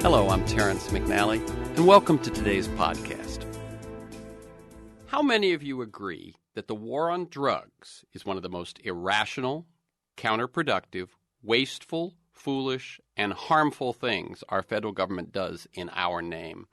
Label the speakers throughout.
Speaker 1: Hello, I'm Terrence McNally, and welcome to today's podcast. How many of you agree that the war on drugs is one of the most irrational, counterproductive, wasteful, foolish, and harmful things our federal government does in our name?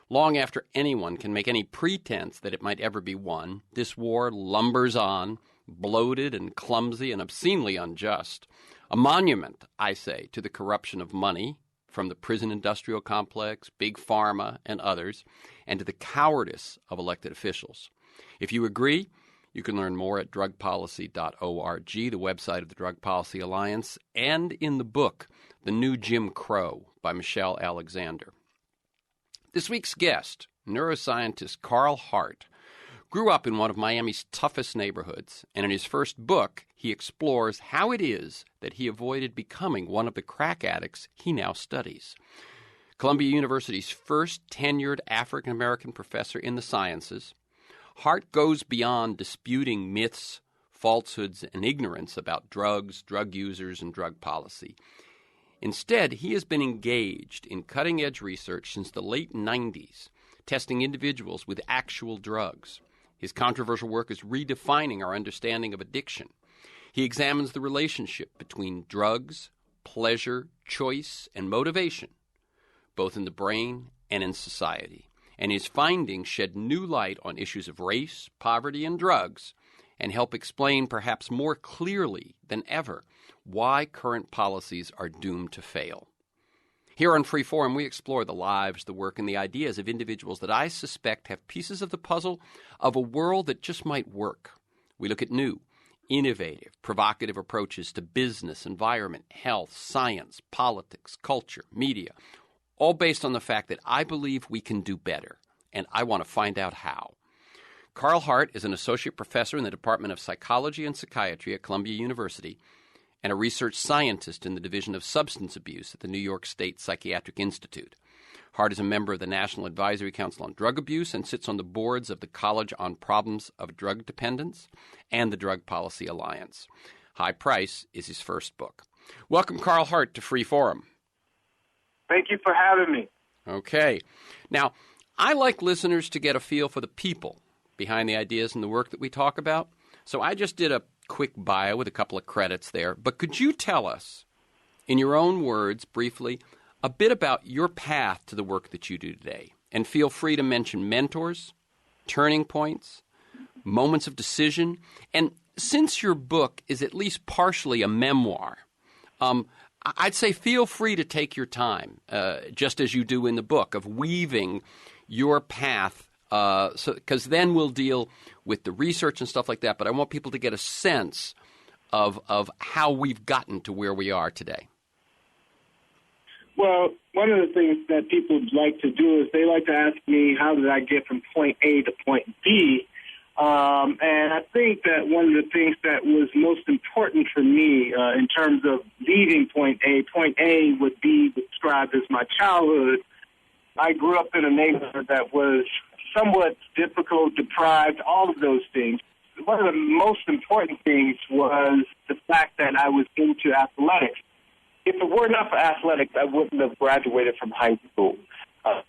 Speaker 1: Long after anyone can make any pretense that it might ever be won, this war lumbers on, bloated and clumsy and obscenely unjust. A monument, I say, to the corruption of money from the prison industrial complex, big pharma, and others, and to the cowardice of elected officials. If you agree, you can learn more at drugpolicy.org, the website of the Drug Policy Alliance, and in the book, The New Jim Crow by Michelle Alexander. This week's guest, neuroscientist CARL HART, grew up in one of Miami's toughest neighborhoods, and in his first book, he explores how it is that he avoided becoming one of the crack addicts he now studies. Columbia University's first tenured African-American professor in the sciences, Hart goes beyond disputing myths, falsehoods, and ignorance about drugs, drug users, and drug policy. Instead, he has been engaged in cutting-edge research since the late 90s, testing individuals with actual drugs. His controversial work is redefining our understanding of addiction. He examines the relationship between drugs, pleasure, choice, and motivation, both in the brain and in society. And his findings shed new light on issues of race, poverty, and drugs, and help explain perhaps more clearly than ever why current policies are doomed to fail. Here on Freeform, we explore the lives, the work, and the ideas of individuals that I suspect have pieces of the puzzle of a world that just might work. We look at new, innovative, provocative approaches to business, environment, health, science, politics, culture, media, all based on the fact that I believe we can do better, and I want to find out how. CARL HART is an associate professor in the Department of Psychology and Psychiatry at Columbia University and a research scientist in the Division of Substance Abuse at the New York State Psychiatric Institute. Hart is a member of the National Advisory Council on Drug Abuse and sits on the boards of the College on Problems of Drug Dependence and the Drug Policy Alliance. High Price is his first book. Welcome, CARL HART, to Free Forum.
Speaker 2: Thank you for having me.
Speaker 1: Okay. Now, I like listeners to get a feel for the people behind the ideas and the work that we talk about. So I just did a quick bio with a couple of credits there. But could you tell us, in your own words, briefly, a bit about your path to the work that you do today? And feel free to mention mentors, turning points, moments of decision. And since your book is at least partially a memoir, I'd say feel free to take your time, just as you do in the book, of weaving your path, because then we'll deal with the research and stuff like that. But I want people to get a sense of how we've gotten to where we are today.
Speaker 2: Well, one of the things that people like to do is they like to ask me, how did I get from point A to point B? And I think that one of the things that was most important for me in terms of leaving point A would be described as my childhood. I grew up in a neighborhood that was somewhat difficult, deprived, all of those things. One of the most important things was the fact that I was into athletics. If it were not for athletics, I wouldn't have graduated from high school.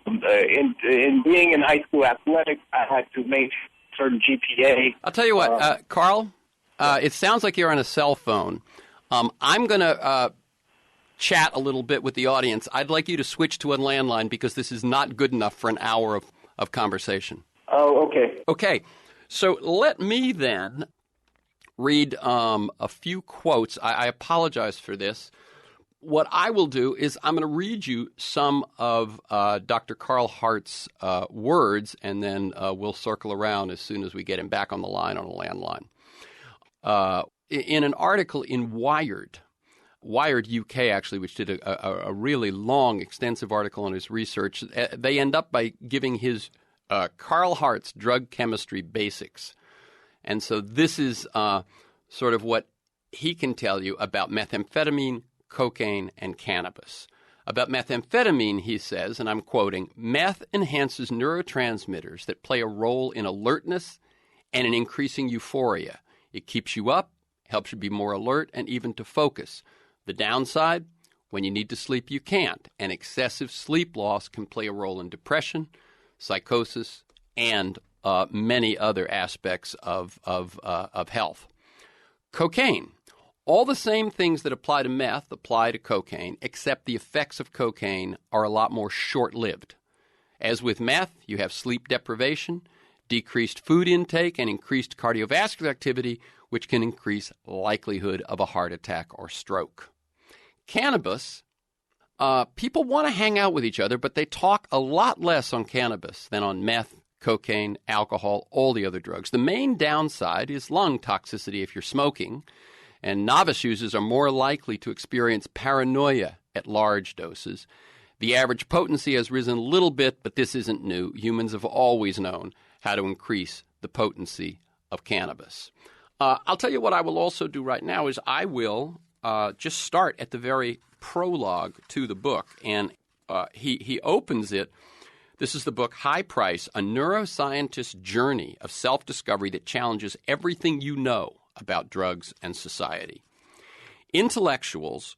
Speaker 2: In being in high school athletics, I had to make certain GPA.
Speaker 1: I'll tell you what, CARL, it sounds like you're on a cell phone. I'm going to chat a little bit with the audience. I'd like you to switch to a landline because this is not good enough for an hour of conversation.
Speaker 2: Oh, okay.
Speaker 1: Okay, so let me then read a few quotes. I apologize for this. What I will do is I'm going to read you some of Dr. CARL HART's words, and then we'll circle around as soon as we get him back on the line on a landline. In an article in Wired UK, actually, which did a really long, extensive article on his research, they end up by giving his CARL HART's drug chemistry basics. And so this is sort of what he can tell you about methamphetamine, cocaine, and cannabis. About methamphetamine, he says, and I'm quoting, "Meth enhances neurotransmitters that play a role in alertness and in increasing euphoria. It keeps you up, helps you be more alert, and even to focus. The downside? When you need to sleep, you can't. And excessive sleep loss can play a role in depression, psychosis, and many other aspects of health. Cocaine. All the same things that apply to meth apply to cocaine, except the effects of cocaine are a lot more short-lived. As with meth, you have sleep deprivation, decreased food intake, and increased cardiovascular activity, which can increase likelihood of a heart attack or stroke. Cannabis, people want to hang out with each other, but they talk a lot less on cannabis than on meth, cocaine, alcohol, all the other drugs. The main downside is lung toxicity if you're smoking, and novice users are more likely to experience paranoia at large doses. The average potency has risen a little bit, but this isn't new. Humans have always known how to increase the potency of cannabis. I'll tell you what I will also do right now is I will just start at the very prologue to the book, and he opens it. This is the book High Price, A Neuroscientist's Journey of Self-Discovery That Challenges Everything You Know About Drugs and Society. Intellectuals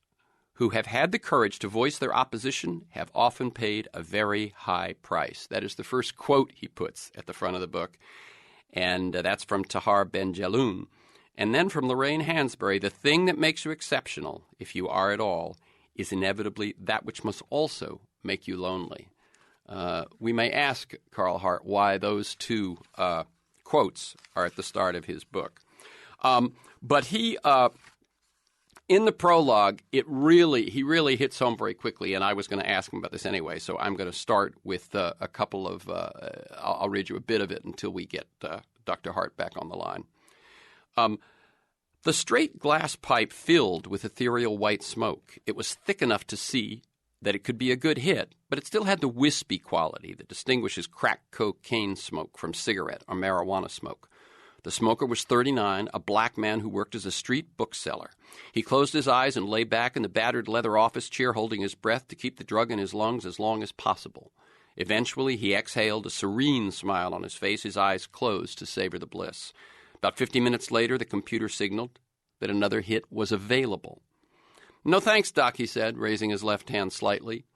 Speaker 1: who have had the courage to voice their opposition have often paid a very high price. That is the first quote he puts at the front of the book, and that's from Tahar Ben-Jelloun. And then from Lorraine Hansberry, the thing that makes you exceptional, if you are at all, is inevitably that which must also make you lonely. We may ask CARL HART why those two quotes are at the start of his book. But he, in the prologue, he really hits home very quickly, and I was going to ask him about this anyway, so I'm going to start with a couple of, I'll read you a bit of it until we get Dr. Hart back on the line. The straight glass pipe filled with ethereal white smoke. It was thick enough to see that it could be a good hit, but it still had the wispy quality that distinguishes crack cocaine smoke from cigarette or marijuana smoke. The smoker was 39, a black man who worked as a street bookseller. He closed his eyes and lay back in the battered leather office chair, holding his breath to keep the drug in his lungs as long as possible. Eventually, he exhaled, a serene smile on his face, his eyes closed to savor the bliss. About 50 minutes later, the computer signaled that another hit was available. "No thanks, Doc," he said, raising his left hand slightly.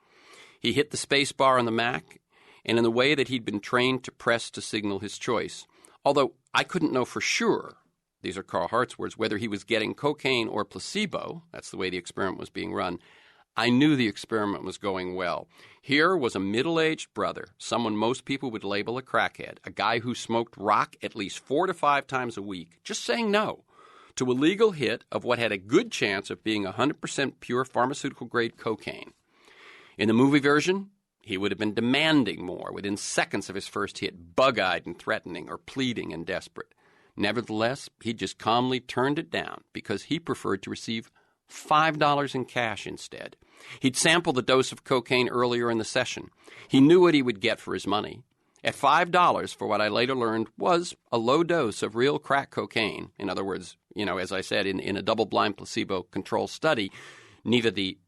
Speaker 1: He hit the space bar on the Mac, and in the way that he'd been trained to press to signal his choice. Although I couldn't know for sure, these are CARL Hart's words, whether he was getting cocaine or placebo, that's the way the experiment was being run, I knew the experiment was going well. Here was a middle-aged brother, someone most people would label a crackhead, a guy who smoked rock at least 4 to 5 times a week, just saying no to a legal hit of what had a good chance of being 100% pure pharmaceutical-grade cocaine. In the movie version, he would have been demanding more within seconds of his first hit, bug-eyed and threatening or pleading and desperate. Nevertheless, he just calmly turned it down because he preferred to receive $5 in cash instead. He'd sampled the dose of cocaine earlier in the session. He knew what he would get for his money. At $5 for what I later learned was a low dose of real crack cocaine. In other words, as I said, in a double-blind placebo-controlled study, neither the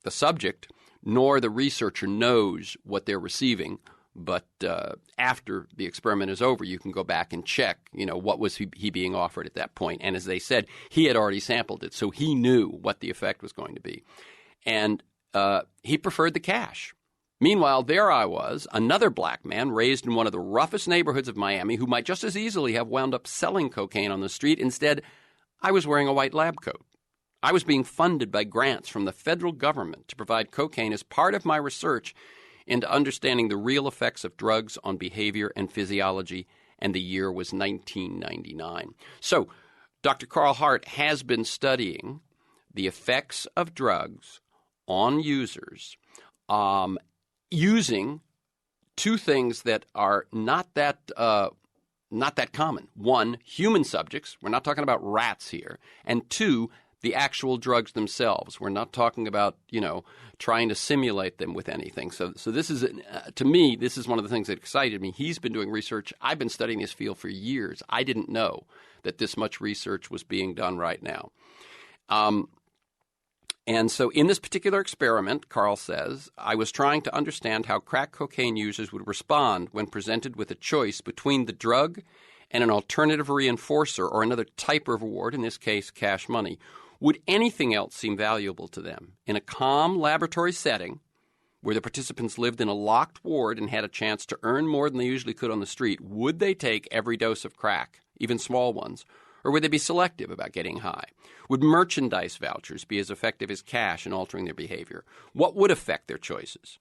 Speaker 1: subject nor the researcher knows what they're receiving. But after the experiment is over, you can go back and check, what was he being offered at that point. And as they said, he had already sampled it, so he knew what the effect was going to be. And he preferred the cash. Meanwhile, there I was, another black man raised in one of the roughest neighborhoods of Miami who might just as easily have wound up selling cocaine on the street. Instead, I was wearing a white lab coat. I was being funded by grants from the federal government to provide cocaine as part of my research into understanding the real effects of drugs on behavior and physiology, and the year was 1999. So, Dr. CARL HART has been studying the effects of drugs on users using two things that are not that common. One, human subjects. We're not talking about rats here. And two, the actual drugs themselves. We're not talking about, trying to simulate them with anything. So this is, to me, this is one of the things that excited me. He's been doing research. I've been studying this field for years. I didn't know that this much research was being done right now. And so in this particular experiment, CARL says, I was trying to understand how crack cocaine users would respond when presented with a choice between the drug and an alternative reinforcer or another type of reward, in this case, cash money. Would anything else seem valuable to them? In a calm laboratory setting, where the participants lived in a locked ward and had a chance to earn more than they usually could on the street, would they take every dose of crack, even small ones? Or would they be selective about getting high? Would merchandise vouchers be as effective as cash in altering their behavior? What would affect their choices?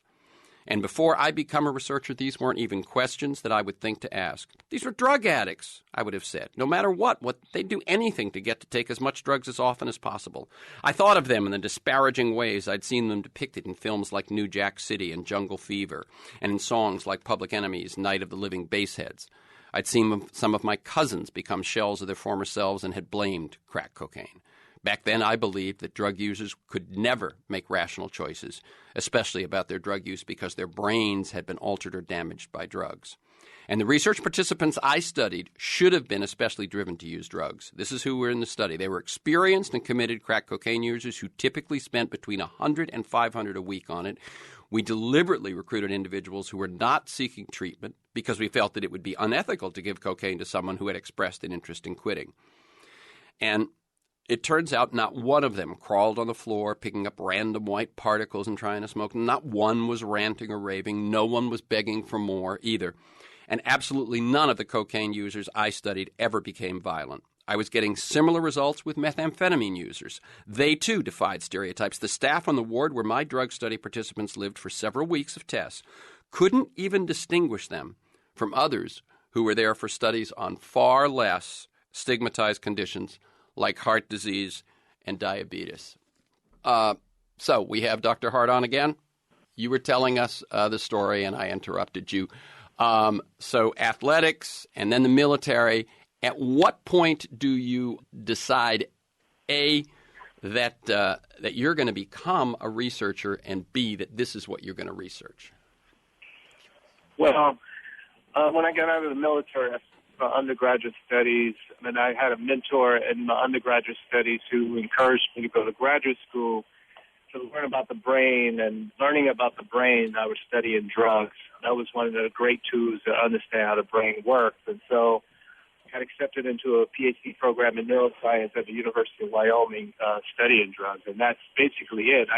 Speaker 1: And before I become a researcher, these weren't even questions that I would think to ask. These were drug addicts, I would have said. No matter what, they'd do anything to get to take as much drugs as often as possible. I thought of them in the disparaging ways I'd seen them depicted in films like New Jack City and Jungle Fever, and in songs like Public Enemy's Night of the Living Bassheads. I'd seen some of my cousins become shells of their former selves and had blamed crack cocaine. Back then, I believed that drug users could never make rational choices, especially about their drug use because their brains had been altered or damaged by drugs. And the research participants I studied should have been especially driven to use drugs. This is who were in the study. They were experienced and committed crack cocaine users who typically spent between $100 and $500 a week on it. We deliberately recruited individuals who were not seeking treatment because we felt that it would be unethical to give cocaine to someone who had expressed an interest in quitting. And it turns out not one of them crawled on the floor picking up random white particles and trying to smoke. Not one was ranting or raving. No one was begging for more either. And absolutely none of the cocaine users I studied ever became violent. I was getting similar results with methamphetamine users. They, too, defied stereotypes. The staff on the ward where my drug study participants lived for several weeks of tests couldn't even distinguish them from others who were there for studies on far less stigmatized conditions like heart disease and diabetes. So we have Dr. Hart on again. You were telling us the story, and I interrupted you. So athletics and then the military. At what point do you decide, A, that you're going to become a researcher, and B, that this is what you're going to research?
Speaker 2: Well, when I got out of the military, my undergraduate studies, and I had a mentor in my undergraduate studies who encouraged me to go to graduate school to learn about the brain. And learning about the brain, I was studying drugs. That was one of the great tools to understand how the brain works. And so I got accepted into a PhD program in neuroscience at the University of Wyoming, studying drugs. And that's basically it.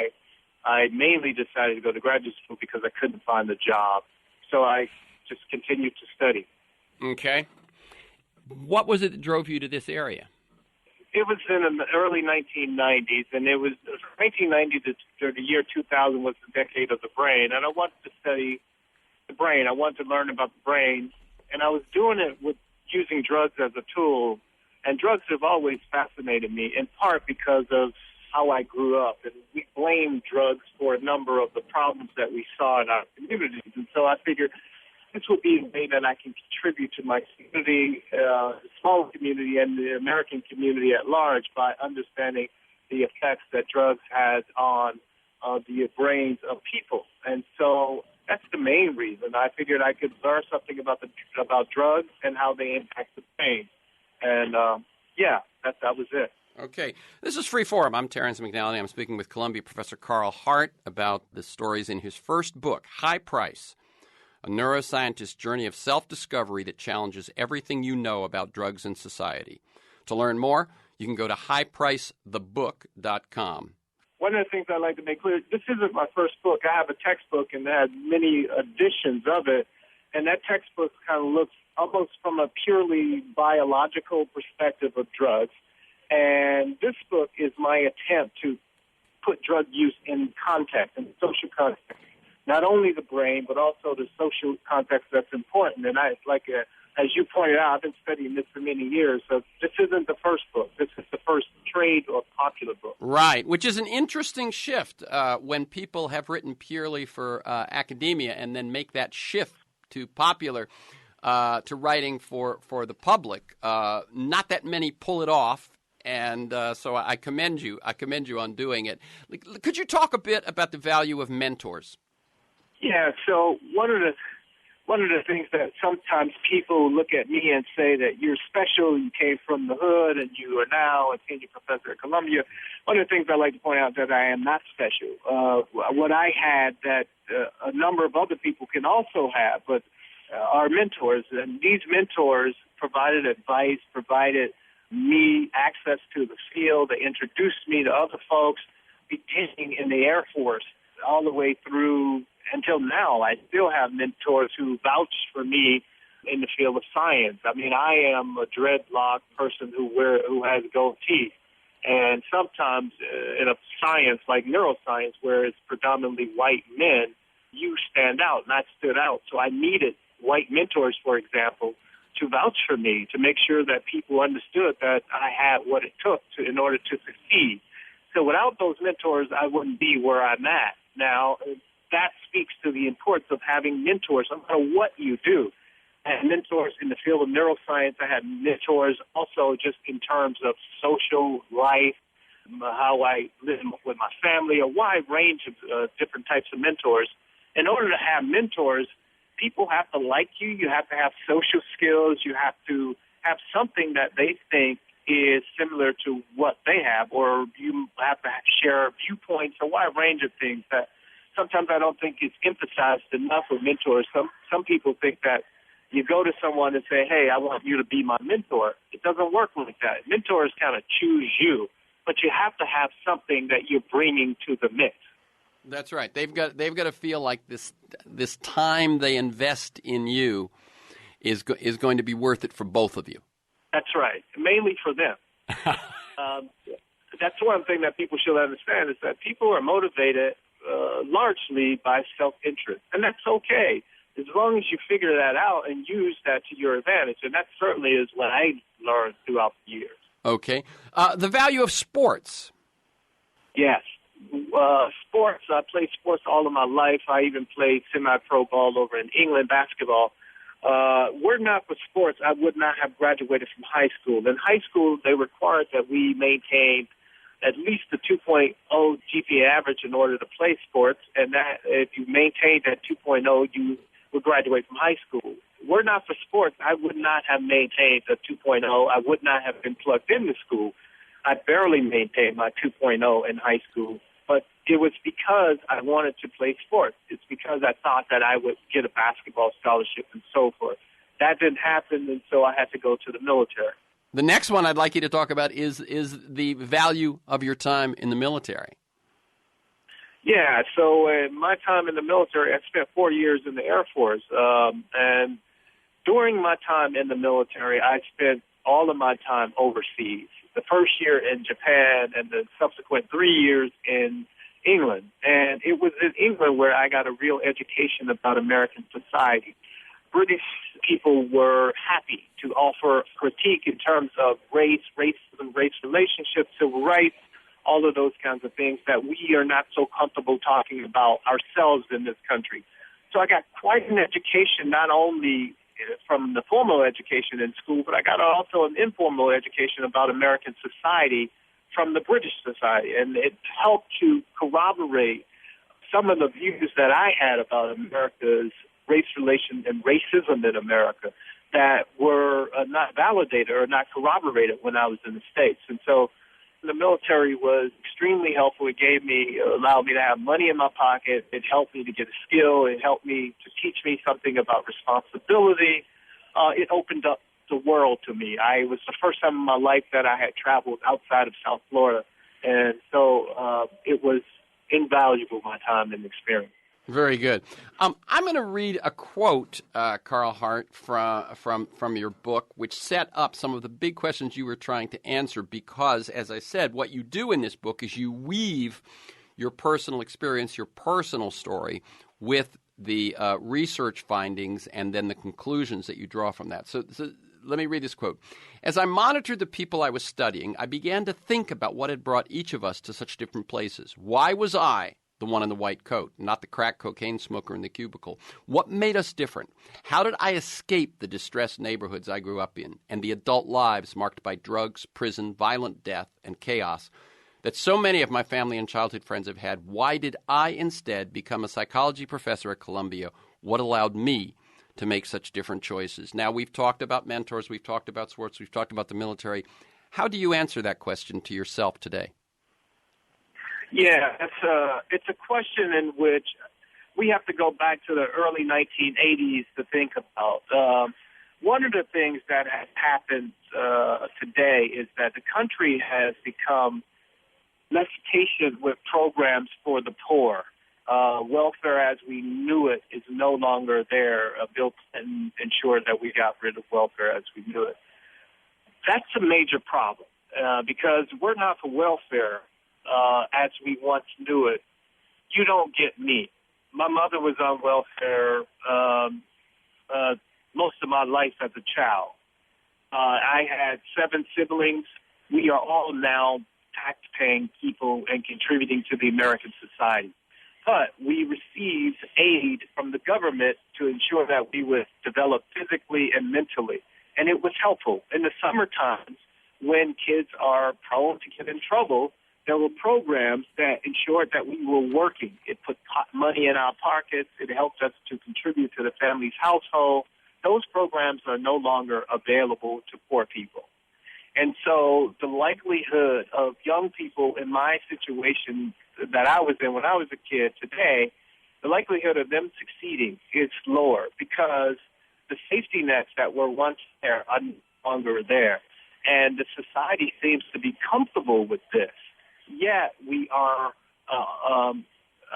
Speaker 2: I mainly decided to go to graduate school because I couldn't find a job. So I just continued to study.
Speaker 1: Okay. What was it that drove you to this area?
Speaker 2: It was in the early 1990s, and it was 1990 to the year 2000 was the decade of the brain, and I wanted to study the brain. I wanted to learn about the brain, and I was doing it with using drugs as a tool, and drugs have always fascinated me, in part because of how I grew up, and we blamed drugs for a number of the problems that we saw in our communities, and so I figured this would be a way that I can contribute to my community, the small community, and the American community at large by understanding the effects that drugs had on the brains of people. And so that's the main reason. I figured I could learn something about drugs and how they impact the brain. And, that was it.
Speaker 1: Okay. This is Free Forum. I'm Terrence McNally. I'm speaking with Columbia Professor CARL HART about the stories in his first book, High Price, a neuroscientist's journey of self-discovery that challenges everything you know about drugs and society. To learn more, you can go to highpricethebook.com.
Speaker 2: One of the things I like to make clear, this isn't my first book. I have a textbook, and it has many editions of it, and that textbook kind of looks almost from a purely biological perspective of drugs. And this book is my attempt to put drug use in context, in social context. Not only the brain, but also the social context that's important. And as you pointed out, I've been studying this for many years. So this isn't the first book. This is the first trade or popular book.
Speaker 1: Right, which is an interesting shift when people have written purely for academia and then make that shift to popular, to writing for the public. Not that many pull it off. And so I commend you. I commend you on doing it. Could you talk a bit about the value of mentors?
Speaker 2: Yeah, so one of the things that sometimes people look at me and say that you're special, you came from the hood, and you are now a senior professor at Columbia. One of the things I like to point out is that I am not special. What I had that a number of other people can also have, but are mentors, and these mentors provided advice, provided me access to the field. They introduced me to other folks, beginning in the Air Force all the way through until now. I still have mentors who vouch for me in the field of science. I mean, I am a dreadlock person who has gold teeth. And sometimes in a science like neuroscience, where it's predominantly white men, you stand out, and I stood out. So I needed white mentors, for example, to vouch for me, to make sure that people understood that I had what it took in order to succeed. So without those mentors, I wouldn't be where I'm at. Now, that speaks to the importance of having mentors, no matter what you do. I had mentors in the field of neuroscience. I had mentors also just in terms of social life, how I live with my family, a wide range of different types of mentors. In order to have mentors, people have to like you. You have to have social skills. You have to have something that they think is similar to what they have, or you have to share viewpoints, a wide range of things that sometimes I don't think is emphasized enough with mentors. Some people think that you go to someone and say, hey, I want you to be my mentor. It doesn't work like that. Mentors kind of choose you, but you have to have something that you're bringing to the mix.
Speaker 1: That's right. They've got to feel like this time they invest in you is going to be worth it for both of you.
Speaker 2: That's right, mainly for them. That's one thing that people should understand is that people are motivated largely by self-interest, and that's okay as long as you figure that out and use that to your advantage. And that certainly is what I learned throughout the years.
Speaker 1: Okay. The value of sports.
Speaker 2: Yes. Sports, I played sports all of my life. I even played semi-pro ball over in England, basketball. Were not for sports, I would not have graduated from high school. In high school, they required that we maintain at least a 2.0 GPA average in order to play sports, and that if you maintained that 2.0, you would graduate from high school. Were not for sports, I would not have maintained a 2.0. I would not have been plugged into school. I barely maintained my 2.0 in high school, but it was because I wanted to play sports. It's because I thought that I would get a basketball scholarship and so forth. That didn't happen, and so I had to go to the military.
Speaker 1: The next one I'd like you to talk about is the value of your time in the military.
Speaker 2: Yeah, so in my time in the military, I spent 4 years in the Air Force, and during my time in the military, I spent all of my time overseas. The first year in Japan and the subsequent 3 years in England. And it was in England where I got a real education about American society. British people were happy to offer critique in terms of race, racism, race relationships, civil rights, all of those kinds of things that we are not so comfortable talking about ourselves in this country. So I got quite an education, not only from the formal education in school, but I got also an informal education about American society from the British society. And it helped to corroborate some of the views that I had about America's race relations and racism in America that were not validated or not corroborated when I was in the States. And so the military was extremely helpful. It allowed me to have money in my pocket. It helped me to get a skill. It helped me to teach me something about responsibility. It opened up the world to me. It was the first time in my life that I had traveled outside of South Florida. And so it was invaluable, my time and experience.
Speaker 1: Very good. I'm going to read a quote, CARL HART, from your book, which set up some of the big questions you were trying to answer because, as I said, what you do in this book is you weave your personal experience, your personal story, with the research findings and then the conclusions that you draw from that. So let me read this quote. As I monitored the people I was studying, I began to think about what had brought each of us to such different places. Why was I the one in the white coat, not the crack cocaine smoker in the cubicle? What made us different? How did I escape the distressed neighborhoods I grew up in and the adult lives marked by drugs, prison, violent death, and chaos that so many of my family and childhood friends have had? Why did I instead become a psychology professor at Columbia? What allowed me to make such different choices? Now, we've talked about mentors, we've talked about sports, we've talked about the military. How do you answer that question to yourself today?
Speaker 2: Yeah, it's a question in which we have to go back to the early 1980s to think about. one of the things that has happened today is that the country has become less patient with programs for the poor. Welfare as we knew it is no longer there. Bill Clinton ensured that we got rid of welfare as we knew it. That's a major problem because we're not for welfare as we once knew it. You don't get me. My mother was on welfare most of my life as a child. I had 7 siblings. We are all now tax-paying people and contributing to the American society. But we received aid from the government to ensure that we would develop physically and mentally. And it was helpful. In the summer times, when kids are prone to get in trouble, there were programs that ensured that we were working. It put money in our pockets. It helped us to contribute to the family's household. Those programs are no longer available to poor people. And so the likelihood of young people in my situation that I was in when I was a kid today, the likelihood of them succeeding is lower because the safety nets that were once there are no longer there. And the society seems to be comfortable with this. Yet we are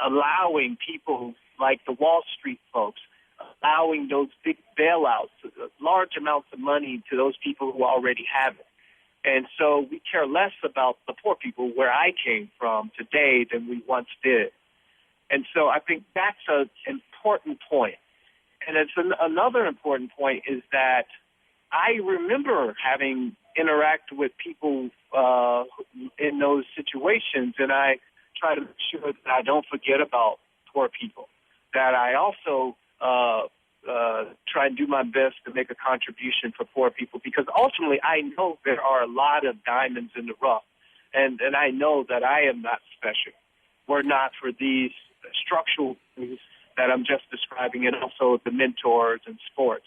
Speaker 2: allowing people like the Wall Street folks, allowing those big bailouts, large amounts of money to those people who already have it. And so we care less about the poor people where I came from today than we once did. And so I think that's an important point. And it's another important point is that I remember having interacted with people in those situations, and I try to make sure that I don't forget about poor people, that I also try and do my best to make a contribution for poor people, because ultimately I know there are a lot of diamonds in the rough, and I know that I am not special. We're not for these structural things that I'm just describing, and also the mentors and sports.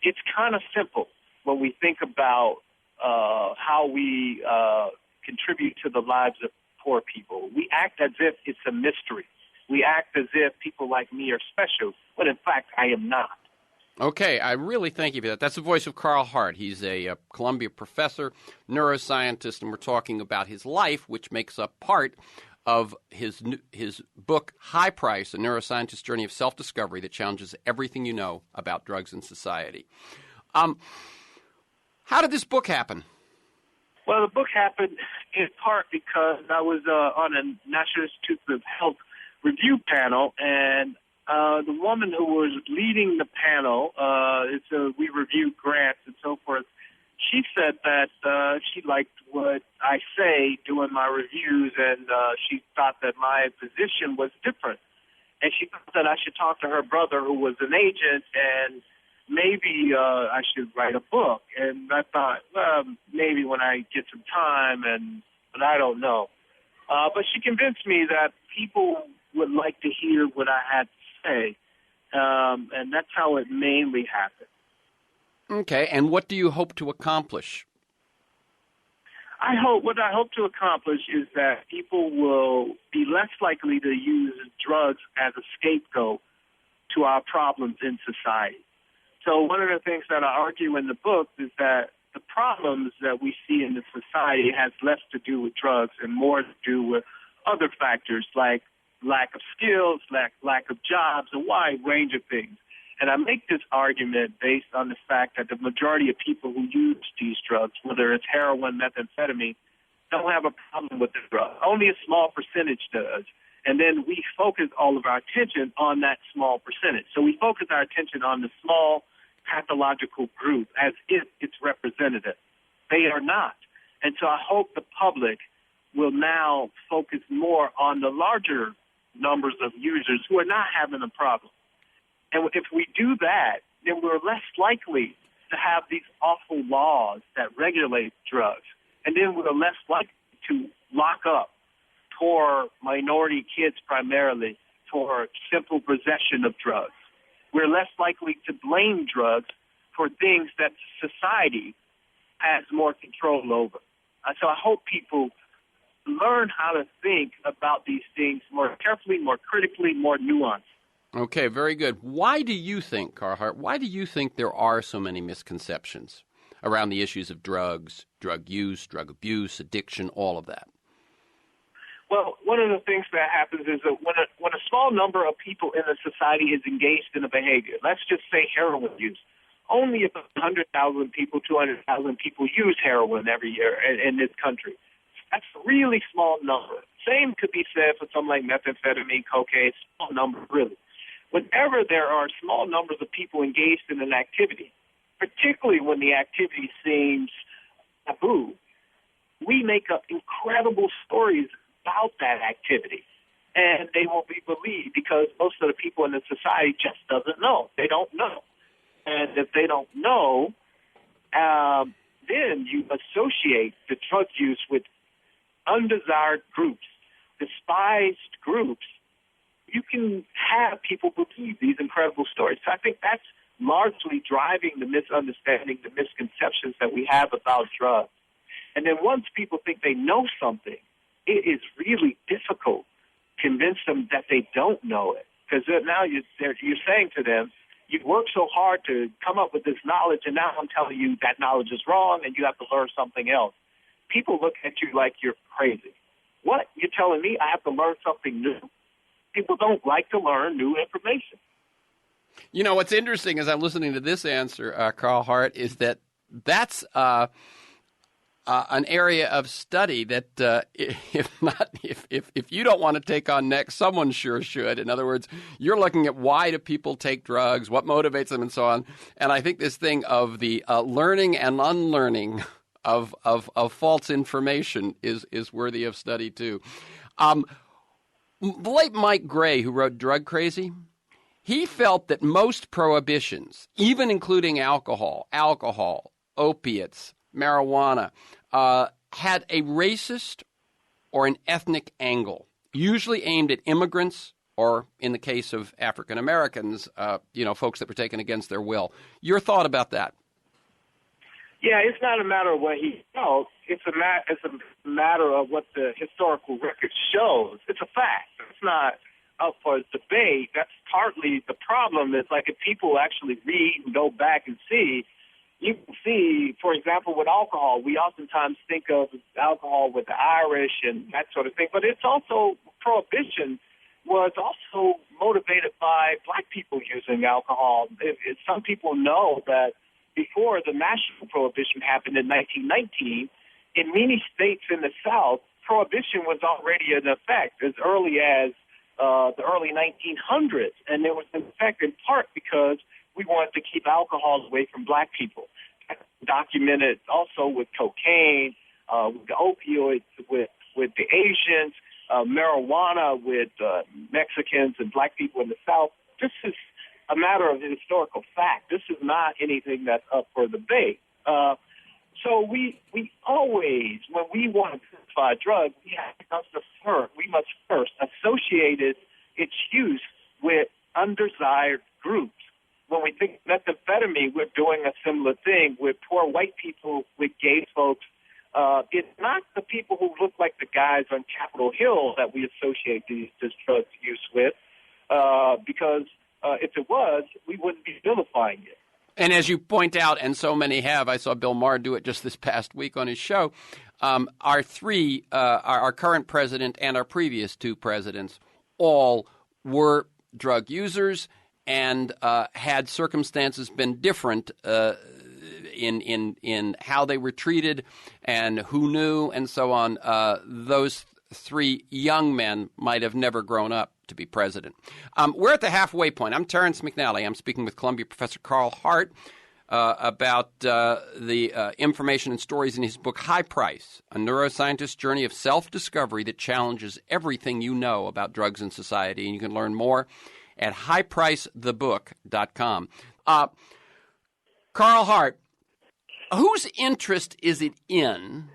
Speaker 2: It's kind of simple when we think about how we contribute to the lives of poor people. We act as if it's a mystery. We act as if people like me are special, but in fact, I am not.
Speaker 1: Okay, I really thank you for that. That's the voice of CARL HART. He's a Columbia professor, neuroscientist, and we're talking about his life, which makes up part of his book, High Price, A Neuroscientist's Journey of Self-Discovery that challenges everything you know about drugs and society. How did this book happen?
Speaker 2: Well, the book happened in part because I was on a National Institute of Health review panel, and the woman who was leading the panel, we reviewed grants and so forth, she said that she liked what I say doing my reviews, and she thought that my position was different. And she thought that I should talk to her brother, who was an agent, and maybe I should write a book. And I thought, well, maybe when I get some time, but I don't know. But she convinced me that people would like to hear what I had to say, and that's how it mainly happened.
Speaker 1: Okay, and what do you hope to accomplish?
Speaker 2: What I hope to accomplish is that people will be less likely to use drugs as a scapegoat to our problems in society. So one of the things that I argue in the book is that the problems that we see in the society has less to do with drugs and more to do with other factors like lack of skills, lack of jobs, a wide range of things. And I make this argument based on the fact that the majority of people who use these drugs, whether it's heroin, methamphetamine, don't have a problem with the drug. Only a small percentage does. And then we focus all of our attention on that small percentage. So we focus our attention on the small pathological group as if it's representative. They are not. And so I hope the public will now focus more on the larger numbers of users who are not having a problem. And if we do that, then we're less likely to have these awful laws that regulate drugs. And then we're less likely to lock up poor minority kids primarily for simple possession of drugs. We're less likely to blame drugs for things that society has more control over. So I hope people learn how to think about these things more carefully, more critically, more nuanced.
Speaker 1: Okay, very good. Why do you think, Carl Hart, why do you think there are so many misconceptions around the issues of drugs, drug use, drug abuse, addiction, all of that?
Speaker 2: Well, one of the things that happens is that when a small number of people in a society is engaged in a behavior, let's just say heroin use, only about 100,000 people, 200,000 people use heroin every year in this country. That's a really small number. Same could be said for something like methamphetamine, cocaine, small number, really. Whenever there are small numbers of people engaged in an activity, particularly when the activity seems taboo, we make up incredible stories about that activity. And they won't be believed because most of the people in the society just doesn't know. They don't know. And if they don't know, then you associate the drug use with undesired groups, despised groups. You can have people believe these incredible stories. So I think that's largely driving the misunderstanding, the misconceptions that we have about drugs. And then once people think they know something, it is really difficult to convince them that they don't know it. Because now you're saying to them, you worked so hard to come up with this knowledge, and now I'm telling you that knowledge is wrong and you have to learn something else. People look at you like you're crazy. What? You're telling me I have to learn something new? People don't like to learn new information.
Speaker 1: You know, what's interesting as I'm listening to this answer, Carl Hart, is that that's an area of study that if you don't want to take on next, someone sure should. In other words, you're looking at why do people take drugs, what motivates them, and so on. And I think this thing of the learning and unlearning of false information is worthy of study too. The late Mike Gray, who wrote Drug Crazy, he felt that most prohibitions, even including alcohol, opiates, marijuana, had a racist or an ethnic angle, usually aimed at immigrants or, in the case of African Americans, folks that were taken against their will. Your thought about that?
Speaker 2: Yeah, it's not a matter of what he felt. It's a matter of what the historical record shows. It's a fact. It's not up for debate. That's partly the problem. It's like if people actually read and go back and see, you can see, for example, with alcohol, we oftentimes think of alcohol with the Irish and that sort of thing, but it's also, prohibition was also motivated by black people using alcohol. Some people know that before the national prohibition happened in 1919, in many states in the South, prohibition was already in effect as early as the early 1900s, and it was in effect in part because we wanted to keep alcohol away from black people. That's documented also with cocaine, with the opioids, with the Asians, marijuana with Mexicans and black people in the South. This is a matter of historical fact. This is not anything that's up for debate. So we always, when we want to identify a drug, we must first associate its use with undesired groups. When we think methamphetamine, we're doing a similar thing with poor white people, with gay folks. It's not the people who look like the guys on Capitol Hill that we associate this drug use with, because if it was, we wouldn't be vilifying it.
Speaker 1: And as you point out, and so many have, I saw Bill Maher do it just this past week on his show, our current president and our previous two presidents all were drug users, and had circumstances been different in how they were treated and who knew and so on, those three young men might have never grown up to be president. We're at the halfway point. I'm Terrence McNally. I'm speaking with Columbia professor Carl Hart about the information and stories in his book, High Price, A Neuroscientist's Journey of Self-Discovery that Challenges Everything You Know About Drugs and Society. And you can learn more at highpricethebook.com. Carl Hart, whose interest is it in,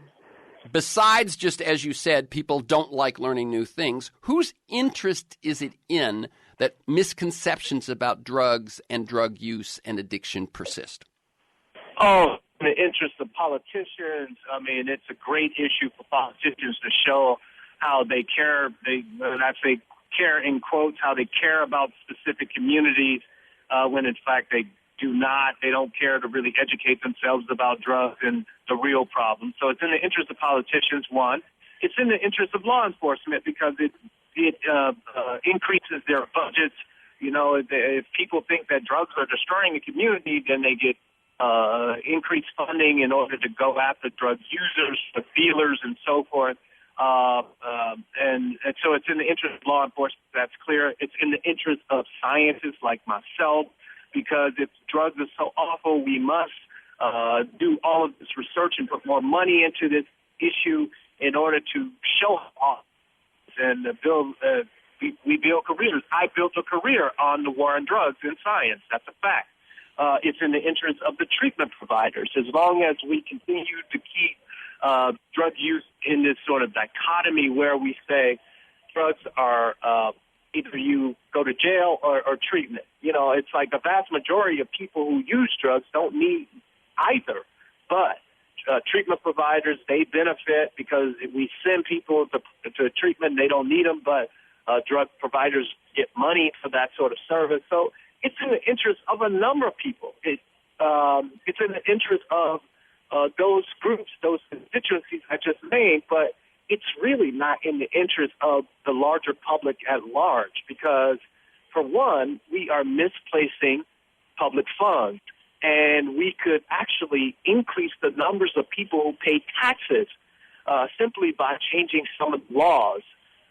Speaker 1: besides just, as you said, people don't like learning new things, whose interest is it in that misconceptions about drugs and drug use and addiction persist?
Speaker 2: Oh, the interest of politicians. I mean, it's a great issue for politicians to show how they care. When I say care, in quotes, how they care about specific communities when in fact they do not. They don't care to really educate themselves about drugs and the real problem. So it's in the interest of politicians, one. It's in the interest of law enforcement because it increases their budgets. You know, if people think that drugs are destroying the community, then they get increased funding in order to go after drug users, the dealers, and so forth. And so it's in the interest of law enforcement. That's clear. It's in the interest of scientists like myself, because if drugs are so awful, we must do all of this research and put more money into this issue in order to show off and build. We build careers. I built a career on the war on drugs in science. That's a fact. It's in the interest of the treatment providers. As long as we continue to keep drug use in this sort of dichotomy where we say drugs are either you go to jail or treatment. You know, it's like the vast majority of people who use drugs don't need either. But treatment providers, they benefit because if we send people to treatment, they don't need them, but drug providers get money for that sort of service. So it's in the interest of a number of people. It's in the interest of those groups, those constituencies I just named, but it's really not in the interest of the larger public at large because, for one, we are misplacing public funds, and we could actually increase the numbers of people who pay taxes simply by changing some of the laws.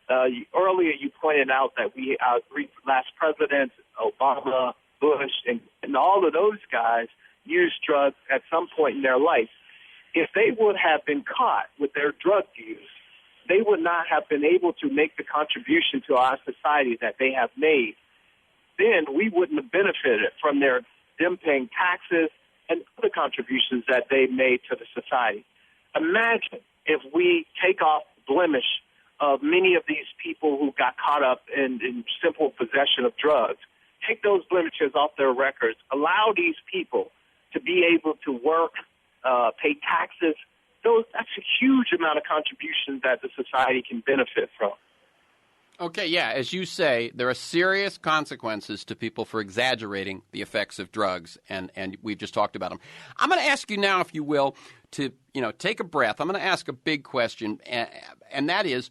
Speaker 2: Earlier you pointed out that we last presidents, Obama, Bush, and all of those guys used drugs at some point in their life. If they would have been caught with their drug use, they would not have been able to make the contribution to our society that they have made. Then we wouldn't have benefited from them paying taxes and other contributions that they made to the society. Imagine if we take off the blemish of many of these people who got caught up in simple possession of drugs, take those blemishes off their records, allow these people to be able to work, pay taxes. That's a huge amount of contribution that the society can benefit from.
Speaker 1: Okay, yeah, as you say, there are serious consequences to people for exaggerating the effects of drugs, and we've just talked about them. I'm going to ask you now, if you will, to take a breath. I'm going to ask a big question, and that is,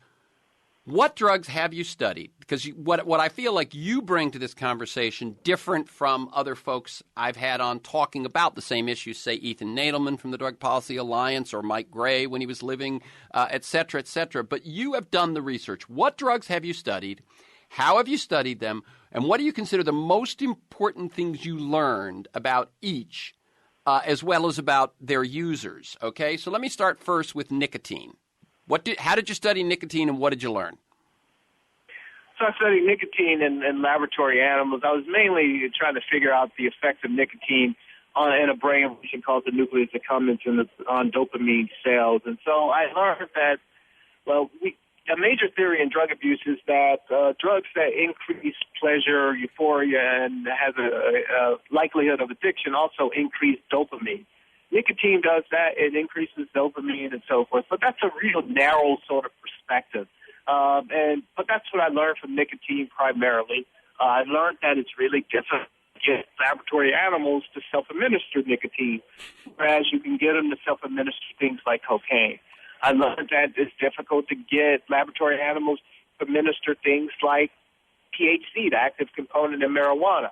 Speaker 1: what drugs have you studied? Because what I feel like you bring to this conversation, different from other folks I've had on talking about the same issues, say Ethan Nadelman from the Drug Policy Alliance or Mike Gray when he was living, et cetera, et cetera. But you have done the research. What drugs have you studied? How have you studied them? And what do you consider the most important things you learned about each, as well as about their users? Okay, so let me start first with nicotine. How did you study nicotine, and what did you learn?
Speaker 2: So I studied nicotine in laboratory animals. I was mainly trying to figure out the effects of nicotine in a brain region called the nucleus accumbens on dopamine cells. And so I learned that, a major theory in drug abuse is that drugs that increase pleasure, euphoria, and has a likelihood of addiction also increase dopamine. Nicotine does that. It increases dopamine and so forth. But that's a real narrow sort of perspective. But that's what I learned from nicotine primarily. I learned that it's really difficult to get laboratory animals to self-administer nicotine, whereas you can get them to self-administer things like cocaine. I learned that it's difficult to get laboratory animals to administer things like THC, the active component in marijuana.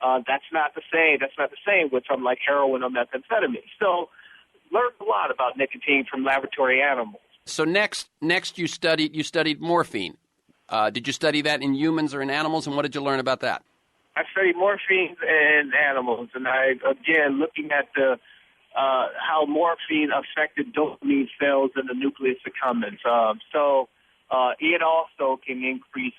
Speaker 2: That's not the same with something like heroin or methamphetamine. So learned a lot about nicotine from laboratory animals.
Speaker 1: So next you studied morphine. Did you study that in humans or in animals, and what did you learn about that?
Speaker 2: I studied morphine in animals, and looking at how morphine affected dopamine cells in the nucleus accumbens. It also can increase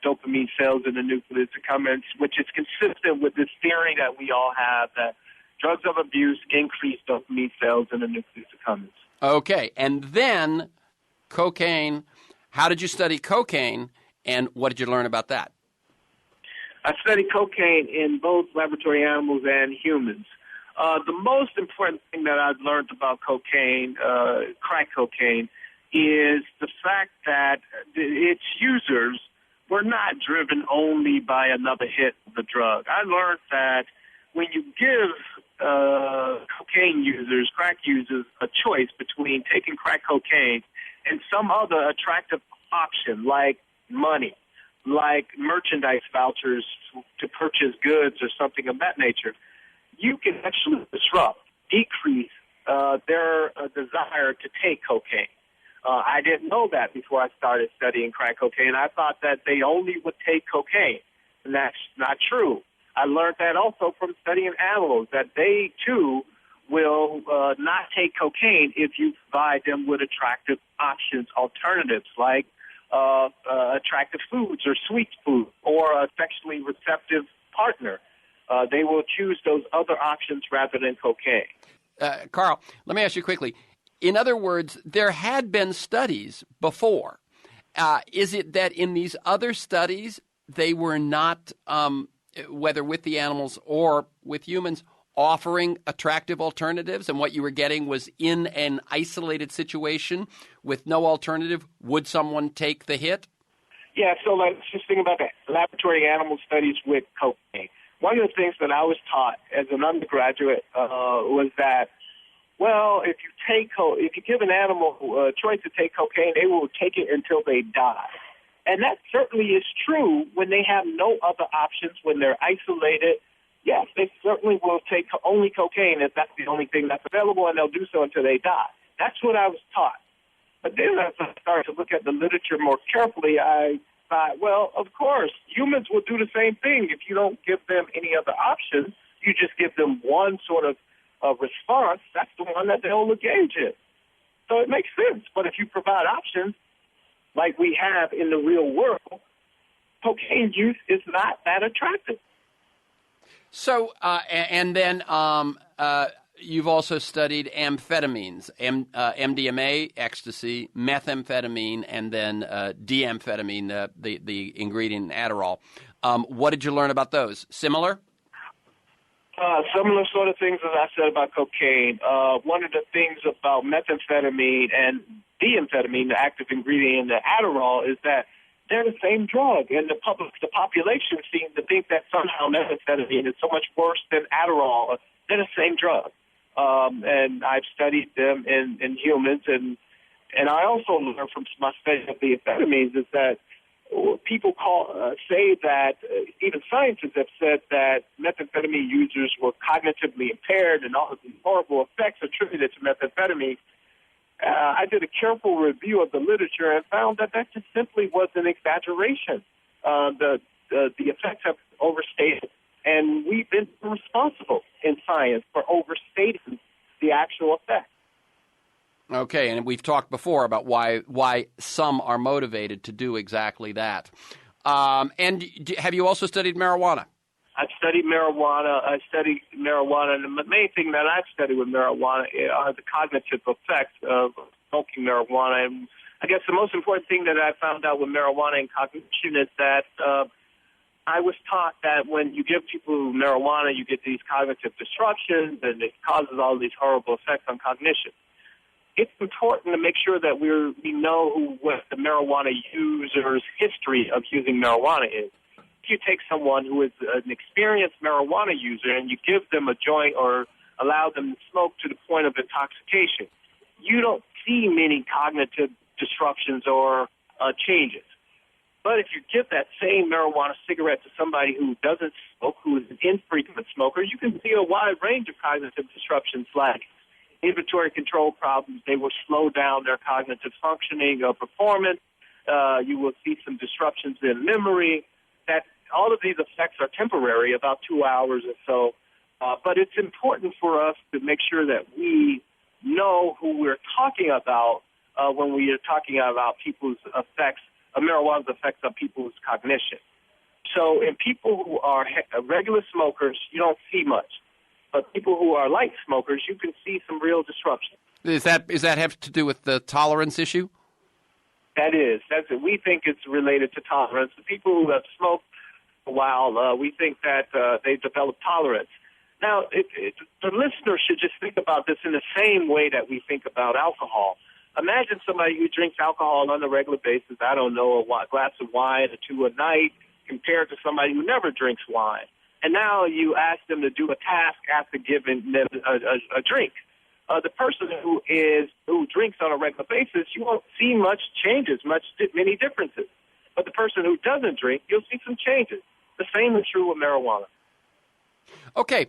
Speaker 2: dopamine cells in the nucleus accumbens, which is consistent with this theory that we all have that drugs of abuse increase dopamine cells in the nucleus accumbens. Okay,
Speaker 1: and then cocaine. How did you study cocaine, and what did you learn about that?
Speaker 2: I studied cocaine in both laboratory animals and humans. The most important thing that I've learned about cocaine, crack cocaine, is the fact that its users were not driven only by another hit of the drug. I learned that when you give cocaine users, crack users, a choice between taking crack cocaine and some other attractive option like money, like merchandise vouchers to purchase goods or something of that nature, you can actually decrease their desire to take cocaine. I didn't know that before I started studying crack cocaine. I thought that they only would take cocaine, and that's not true. I learned that also from studying animals, that they, too, will not take cocaine if you provide them with attractive options, alternatives, like attractive foods or sweet food or a sexually receptive partner. They will choose those other options rather than cocaine.
Speaker 1: Carl, let me ask you quickly. In other words, there had been studies before. Is it that in these other studies they were not, whether with the animals or with humans, offering attractive alternatives, and what you were getting was in an isolated situation with no alternative, would someone take the hit?
Speaker 2: Yeah, so let's just think about the laboratory animal studies with cocaine. One of the things that I was taught as an undergraduate was that, well, if you give an animal a choice to take cocaine, they will take it until they die. And that certainly is true when they have no other options, when they're isolated. Yes, they certainly will take only cocaine if that's the only thing that's available, and they'll do so until they die. That's what I was taught. But then as I started to look at the literature more carefully, I thought, well, of course, humans will do the same thing. If you don't give them any other options, you just give them one sort of response, that's the one that they'll engage in. So it makes sense. But if you provide options, like we have in the real world, cocaine use is not that attractive.
Speaker 1: So, and then you've also studied amphetamines, MDMA, ecstasy, methamphetamine, and then D-amphetamine, the ingredient in Adderall. What did you learn about those? Similar?
Speaker 2: Similar sort of things as I said about cocaine. One of the things about methamphetamine and D-amphetamine, the active ingredient in the Adderall, is that they're the same drug, and the population seems to think that somehow methamphetamine is so much worse than Adderall. They're the same drug, and I've studied them in humans, and I also learned from my study of the amphetamines is that people say that even scientists have said that methamphetamine users were cognitively impaired, and all of these horrible effects attributed to methamphetamine. I did a careful review of the literature and found that just simply was an exaggeration. The effects have overstated, and we've been responsible in science for overstating the actual effects.
Speaker 1: Okay, and we've talked before about why some are motivated to do exactly that. And have you also studied marijuana?
Speaker 2: I've studied marijuana. And the main thing that I've studied with marijuana are the cognitive effects of smoking marijuana. And I guess the most important thing that I found out with marijuana and cognition is that I was taught that when you give people marijuana, you get these cognitive disruptions, and it causes all these horrible effects on cognition. It's important to make sure that we know what the marijuana user's history of using marijuana is. If you take someone who is an experienced marijuana user and you give them a joint or allow them to smoke to the point of intoxication, you don't see many cognitive disruptions or changes. But if you give that same marijuana cigarette to somebody who doesn't smoke, who is an infrequent smoker, you can see a wide range of cognitive disruptions like inventory control problems. They will slow down their cognitive functioning or performance. You will see some disruptions in memory. That all of these effects are temporary, about 2 hours or so. But it's important for us to make sure that we know who we're talking about when we are talking about people's effects, marijuana's effects on people's cognition. So in people who are regular smokers, you don't see much. But people who are light smokers, you can see some real disruption.
Speaker 1: Is that have to do with the tolerance issue?
Speaker 2: That is. That's it. We think it's related to tolerance. The people who have smoked a while, we think that they develop tolerance. Now, the listener should just think about this in the same way that we think about alcohol.
Speaker 3: Imagine somebody who drinks alcohol on a regular basis, I don't know, a glass of wine or two a night, compared to somebody who never drinks wine. And now you ask them to do a task after giving them a drink. The person who drinks on a regular basis, you won't see much changes, many differences. But the person who doesn't drink, you'll see some changes. The same is true with marijuana.
Speaker 1: Okay,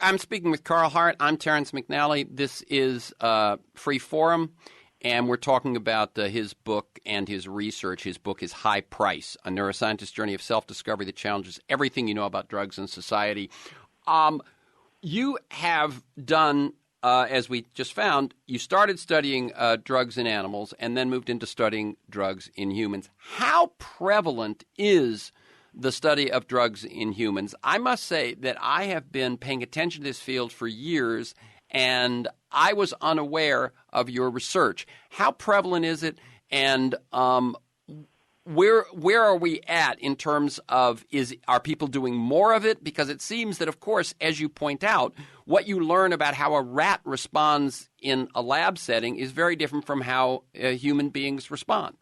Speaker 1: I'm speaking with CARL HART. I'm Terrence McNally. This is Free Forum, and we're talking about his book and his research. His book is High Price, A Neuroscientist's Journey of Self-Discovery That Challenges Everything You Know About Drugs and Society. You have done, as we just found, you started studying drugs in animals and then moved into studying drugs in humans. How prevalent is the study of drugs in humans? I must say that I have been paying attention to this field for years, and I was unaware of your research. How prevalent is it, and where are we at in terms of are people doing more of it? Because it seems that, of course, as you point out, what you learn about how a rat responds in a lab setting is very different from how human beings respond.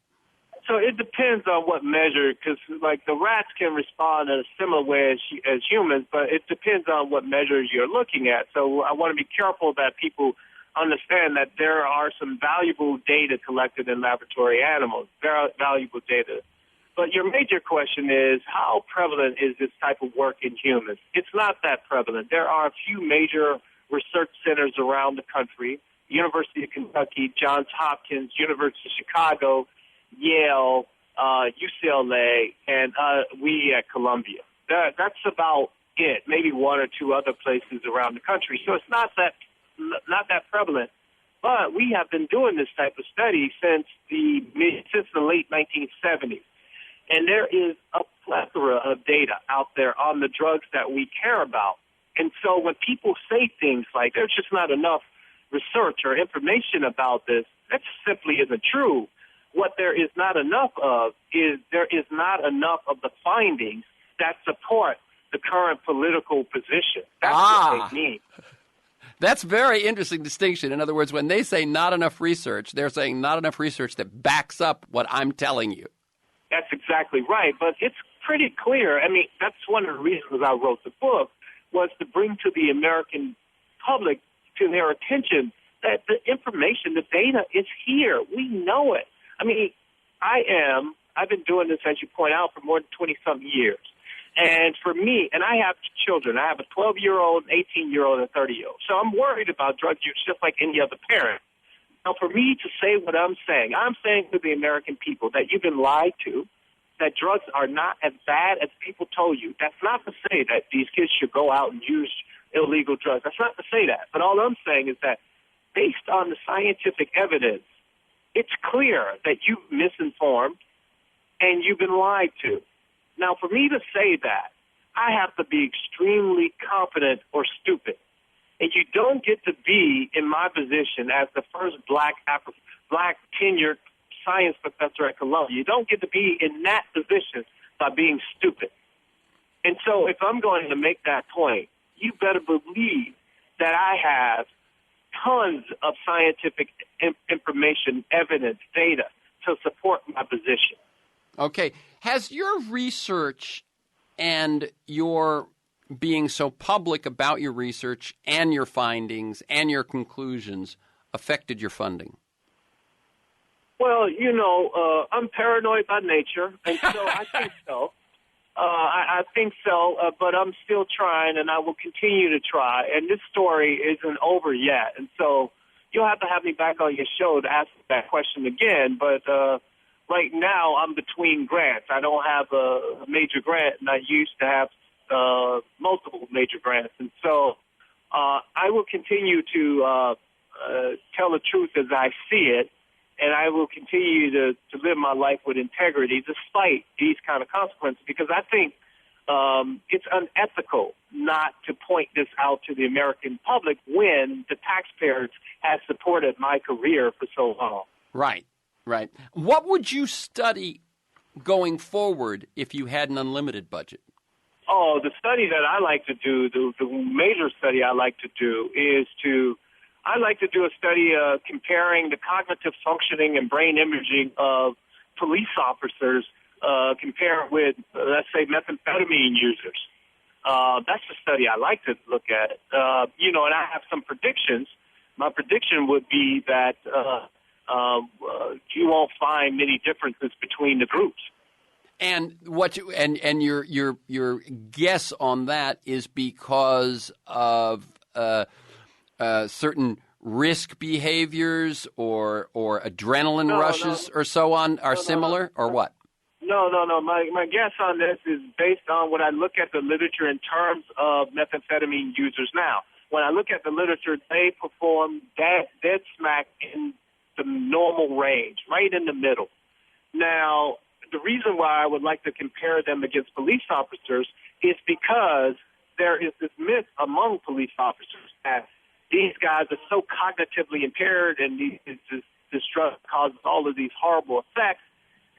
Speaker 3: So it depends on what measure, because like the rats can respond in a similar way as humans, but it depends on what measure you're looking at. So I want to be careful that people understand that there are some valuable data collected in laboratory animals, very valuable data. But your major question is, how prevalent is this type of work in humans? It's not that prevalent. There are a few major research centers around the country: University of Kentucky, Johns Hopkins, University of Chicago, Yale, UCLA, and we at Columbia. That's about it. Maybe one or two other places around the country. So it's not that prevalent. But we have been doing this type of study since the late 1970s, and there is a plethora of data out there on the drugs that we care about. And so when people say things like there's just not enough research or information about this, that simply isn't true. What there is not enough of is there is not enough of the findings that support the current political position. That's what they mean.
Speaker 1: That's a very interesting distinction. In other words, when they say not enough research, they're saying not enough research that backs up what I'm telling you.
Speaker 3: That's exactly right. But it's pretty clear. I mean, that's one of the reasons I wrote the book, was to bring to the American public, to their attention, that the information, the data is here. We know it. I mean, I've been doing this, as you point out, for more than 20-something years. And for me, and I have children. I have a 12-year-old, 18-year-old, and a 30-year-old. So I'm worried about drug use just like any other parent. Now, for me to say what I'm saying to the American people that you've been lied to, that drugs are not as bad as people told you. That's not to say that these kids should go out and use illegal drugs. That's not to say that. But all I'm saying is that based on the scientific evidence, it's clear that you've misinformed and you've been lied to. Now, for me to say that, I have to be extremely confident or stupid. And you don't get to be in my position as the first black tenured science professor at Columbia. You don't get to be in that position by being stupid. And so if I'm going to make that point, you better believe that I have tons of scientific information, evidence, data to support my position.
Speaker 1: Okay. Has your research and your being so public about your research and your findings and your conclusions affected your funding?
Speaker 3: Well, I'm paranoid by nature, and so I think so. I think so, but I'm still trying, and I will continue to try. And this story isn't over yet, and so you'll have to have me back on your show to ask that question again. But right now, I'm between grants. I don't have a major grant, and I used to have multiple major grants. And so I will continue to tell the truth as I see it, and I will continue to live my life with integrity despite these kind of consequences, because I think it's unethical not to point this out to the American public when the taxpayers have supported my career for so long.
Speaker 1: Right. What would you study going forward if you had an unlimited budget?
Speaker 3: Oh, the study that I like to do, the major study I like to do is I like to do a study comparing the cognitive functioning and brain imaging of police officers compared with, let's say, methamphetamine users. That's the study I like to look at. And I have some predictions. My prediction would be that you won't find many differences between the groups.
Speaker 1: And your guess on that is because of certain risk behaviors or adrenaline rushes or so on are similar, or what?
Speaker 3: No. My guess on this is based on when I look at the literature in terms of methamphetamine users now. When I look at the literature, they perform dead smack in the normal range, right in the middle. Now, the reason why I would like to compare them against police officers is because there is this myth among police officers that these guys are so cognitively impaired and this drug causes all of these horrible effects.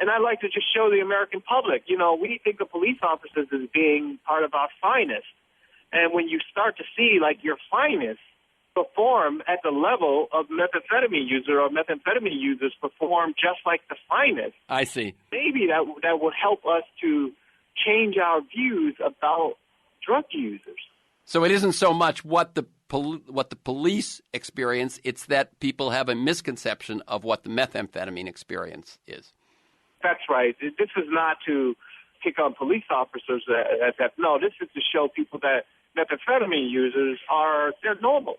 Speaker 3: And I like to just show the American public, we think of police officers as being part of our finest. And when you start to see, like, your finest perform at the level of methamphetamine user or methamphetamine users perform just like the finest.
Speaker 1: I see.
Speaker 3: Maybe that would help us to change our views about drug users.
Speaker 1: So it isn't so much what the police experience, it's that people have a misconception of what the methamphetamine experience is.
Speaker 3: That's right. This is not to pick on police officers. No, this is to show people that methamphetamine users they're normal.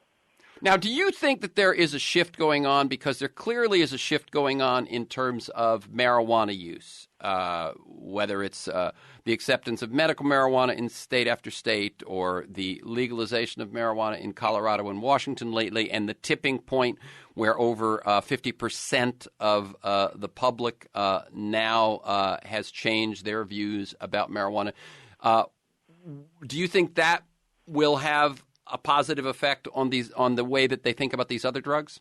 Speaker 1: Now, do you think that there is a shift going on? Because there clearly is a shift going on in terms of marijuana use, whether it's the acceptance of medical marijuana in state after state or the legalization of marijuana in Colorado and Washington lately, and the tipping point where over 50% of the public now has changed their views about marijuana. Do you think that will have a positive effect on the way that they think about these other drugs?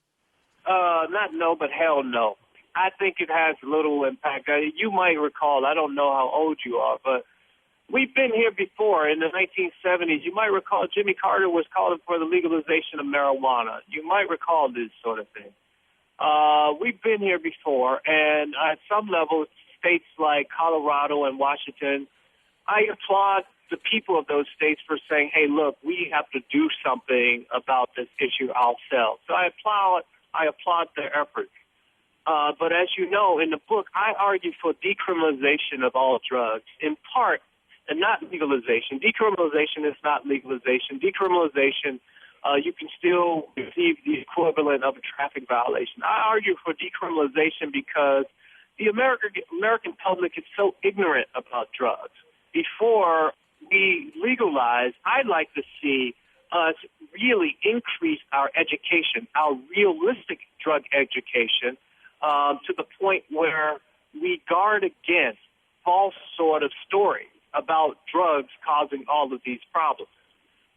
Speaker 3: Not no, but hell no. I think it has little impact. You might recall, I don't know how old you are, but we've been here before in the 1970s. You might recall Jimmy Carter was calling for the legalization of marijuana. You might recall this sort of thing. We've been here before, and at some level, states like Colorado and Washington, I applaud the people of those states for saying, hey, look, we have to do something about this issue ourselves. So I applaud their efforts. But as you know, in the book, I argue for decriminalization of all drugs, in part, and not legalization. Decriminalization is not legalization. Decriminalization, you can still receive the equivalent of a traffic violation. I argue for decriminalization because the American public is so ignorant about drugs. Before we legalize, I'd like to see us really increase our education, our realistic drug education, to the point where we guard against false sort of stories about drugs causing all of these problems.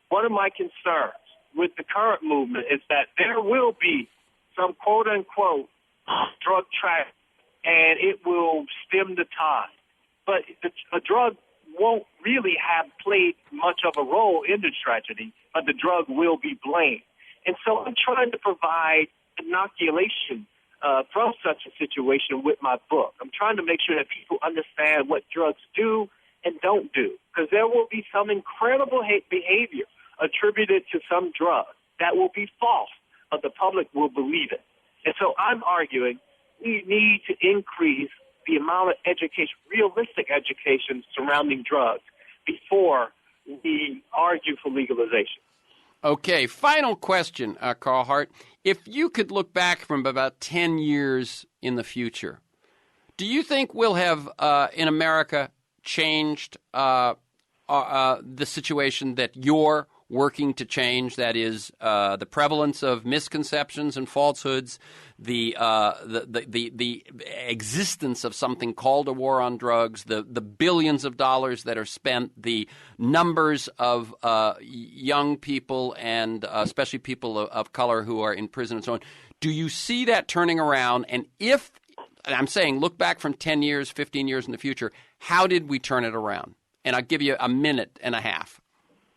Speaker 3: One of my concerns with the current movement is that there will be some quote-unquote drug trafficking, and it will stem the tide. But a drug won't really have played much of a role in the tragedy, but the drug will be blamed. And so I'm trying to provide inoculation from such a situation with my book. I'm trying to make sure that people understand what drugs do and don't do, because there will be some incredible behavior attributed to some drug that will be false, but the public will believe it. And so I'm arguing we need to increase the amount of education, realistic education surrounding drugs before we argue for legalization.
Speaker 1: Okay, final question, CARL HART. If you could look back from about 10 years in the future, do you think we'll have, in America, changed the situation that you're working to change? That is, the prevalence of misconceptions and falsehoods, the existence of something called a war on drugs, the billions of dollars that are spent, the numbers of young people and especially people of color who are in prison and so on. Do you see that turning around? And if, and I'm saying look back from 10 years, 15 years in the future, how did we turn it around? And I'll give you a minute and a half.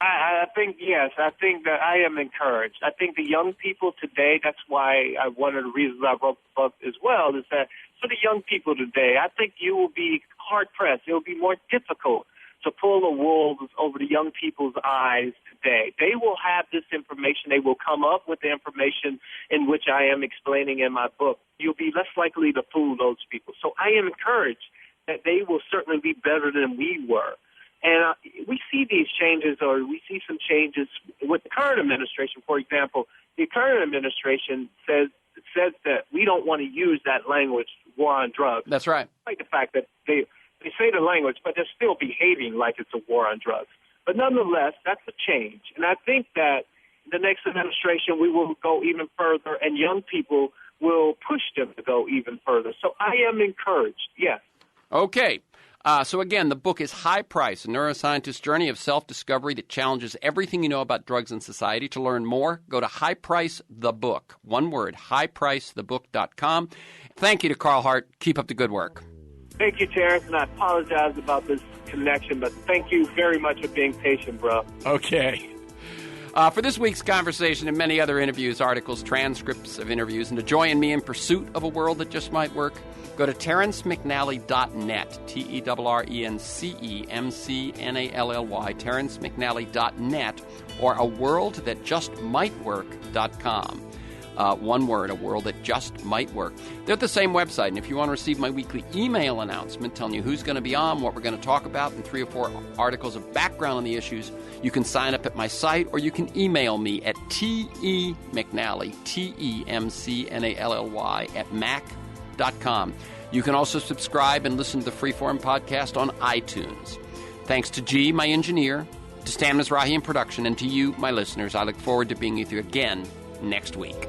Speaker 3: I think, yes, I think that I am encouraged. I think the young people today, that's why one of the reasons I wrote the book as well, is that for the young people today, I think you will be hard-pressed. It will be more difficult to pull the wool over the young people's eyes today. They will have this information. They will come up with the information in which I am explaining in my book. You'll be less likely to fool those people. So I am encouraged that they will certainly be better than we were. And we see these changes, or we see some changes with the current administration. For example, the current administration says that we don't want to use that language, war on drugs.
Speaker 1: That's right.
Speaker 3: Despite the fact that they say the language, but they're still behaving like it's a war on drugs. But nonetheless, that's a change. And I think that the next administration, we will go even further, and young people will push them to go even further. So I am encouraged, yes.
Speaker 1: Okay. So again, the book is High Price, a neuroscientist's journey of self-discovery that challenges everything you know about drugs and society. To learn more, go to High Price the Book. One word, highpricethebook.com. Thank you to CARL HART. Keep up the good work.
Speaker 3: Thank you, Terrence, and I apologize about this connection, but thank you very much for being patient, bro.
Speaker 1: Okay. For this week's conversation and many other interviews, articles, transcripts of interviews, and to join me in pursuit of a world that just might work, go to TerrenceMcNally.net, TerrenceMcNally, TerrenceMcNally.net, or aworldthatjustmightwork.com. One word, a world that just might work. They're at the same website, and if you want to receive my weekly email announcement telling you who's going to be on, what we're going to talk about, and 3 or 4 articles of background on the issues, you can sign up at my site, or you can email me at temcnally, TEMCNALLY, at mac.com. You can also subscribe and listen to the Freeform podcast on iTunes. Thanks to G, my engineer, to Stan Mizrahi in production, and to you, my listeners. I look forward to being with you again next week.